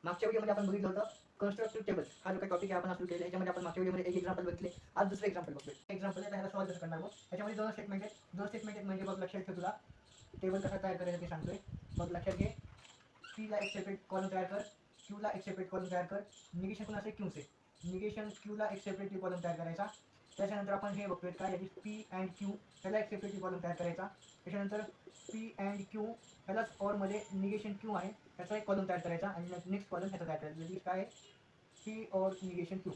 मागच्या व्हिडिओमध्ये आपण बघितलं होतं कन्स्ट्रक्टिव्ह टेबल हा जो काही टॉपिक आहे आपण सुरू केला याच्यामध्ये आपण मागच्या व्हिडिओमध्ये एक एक्झाम्पल बघितले. आज दुसरं एक्झाम्पल बघतोय. एक्झाम्पल आहे त्याला सॉल्व्ह कसं करणार बघ. याच्यामध्ये दोन स्टेटमेंट आहेत म्हणजे बघ लक्षात ठेव तुला टेबल कसा तयार करायचं ते सांगतोय. बघ लक्षात घे. पी ला एक सेपरेट कॉलम तयार कर, क्यू ला एक सेपरेट कॉलम तयार कर. निगेशन कोण असेल क्यू से. निगेशन क्यू ला एक सेपरेट कॉलम तयार करायचा. त्याच्यानंतर आपण हे बघतोय काय याची पी अँड क्यू त्याला एक सेपरेट कॉलम तयार करायचा. त्याच्यानंतर पी अँड क्यू ह्यालाच और मध्ये निगेशन क्यू आहे त्याचा एक कॉलम तयार करायचा आणि नेक्स्ट कॉलम ह्याचा तयार करायचा. म्हणजे काय पी और निगेशन क्यू.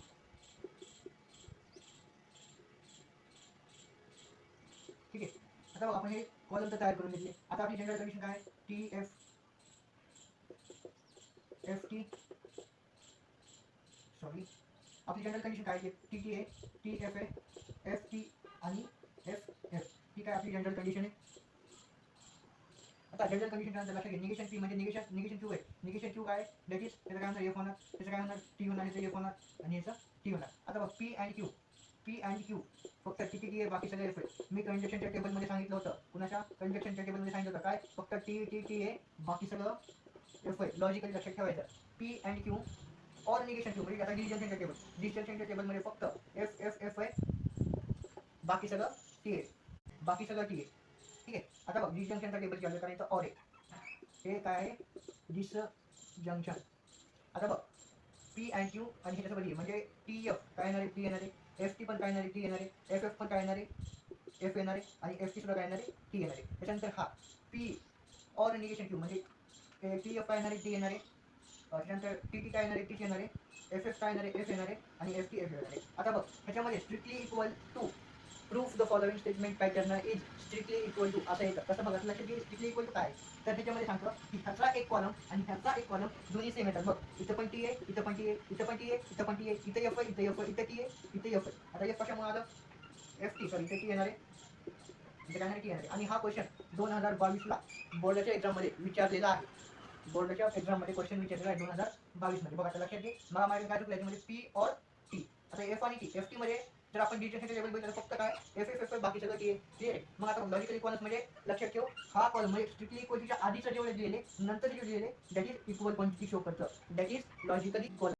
ठीक आहे. आता बघ आपण हे कॉलम तर तयार करून घेतले. आता आपली जनरल कंडिशन काय T F F T sorry आपली जनरल कंडिशन काय आहे T T A T F A F T आणि एफ एफ. ठीक आहे आपली जनरल कंडिशन आहे. आता जनरल कंडिशन काय लक्षात घे. निगेशन पी म्हणजे निगेशन क्यू आहे. निगेशन क्यू काय दॅट इज त्याचं काय होणार एफ होणार, त्याचं काय होणार टी होणार, याचं एफ होणार आणि याचं टी होणार. आता बघ पी अँड क्यू फक्त टी टी आहे बाकी सगळे एफ आहे. मी कंजक्शनच्या टेबलमध्ये सांगितलं होतं. कुणाच्या कंजक्शनच्या टेबलमध्ये सांगितलं होतं काय फक्त टी टी टी आहे बाकी सगळं एफ आहे. लॉजिकली लक्षात ठेवायचं. पी अँड क्यू और निगेशन क्यू म्हणजे आता डिस्जंक्शनच्या टेबलमध्ये फक्त एफ एफ एफ आहे बाकी सगळं टी आहे. ठीक आहे. आता बघ डिस्जंक्शनचा टेबल केलं करायचं और हे काय आहे डिसजंक्शन. आता बघ पी अँड क्यू आणि ह्याच्यासोबत म्हणजे टी एफ काय येणार आहे टी येणार आहे, एफ टी पण काय येणार आहे टी येणार आहे, एफ एफ पण काय येणार आहे एफ येणार आहे आणि एफ टी सुद्धा काय येणार आहे टी येणार आहे. त्याच्यानंतर हा पी और निगेशन क्यू म्हणजे टी एफ काय येणार आहे टी येणार आहे, त्याच्यानंतर टी टी काय येणार आहे टी येणार आहे, एफ एफ काय येणार आहे एफ येणार आहे आणि एफ टी एफ येणार आहे. आता बघ ह्याच्यामध्ये strictly equal to proof the following statement pattern is strictly equal to असं येतं. कसं बघा लक्षात घे स्ट्रिक्टली इक्वल टू काय तर त्याच्यामध्ये सांगतो की ह्याचा एक कॉलम आणि ह्याचा एक कॉलम दोन्ही सेम येतात. बघ इथं पण टी आहे, इथं पण टी आहे, इथं पण टी आहे, इथं पण टी आहे, इथं एफ आहे, इथं एफ आहे, इथं टी आहे, इथं एफ आहे. आता एफ कशामुळे आलं एफ टी सॉरी इथे टी येणार आहे, इथे काय टी येणार आहे. आणि हा क्वेश्चन 2022ला बोर्डाच्या एक्झाममध्ये विचारलेला आहे. बोर्डाच्या एक्झाममध्ये क्वेश्चन विचारलेला आहे 2022 मध्ये. बघा आता लक्षात घे मला माहिती काय चुकलं याच्यामध्ये पी और टी. आता एफ आणि टी एफ टी मध्ये जर आपण डिस्जंक्शनच्या टेबल बघितलं फक्त काय एफ एफ एफ बाकी सगळं टी आहे क्लिअर आहे. मग आता लॉजिकल इक्वलन्स म्हणजे लक्षात ठेव हा कॉलम म्हणजे स्ट्रिक्टली इक्वलिटीच्या आधीचं जेवढे दिलेले नंतर जे दिलेले that is equal quantity show करतं. That is logically equal.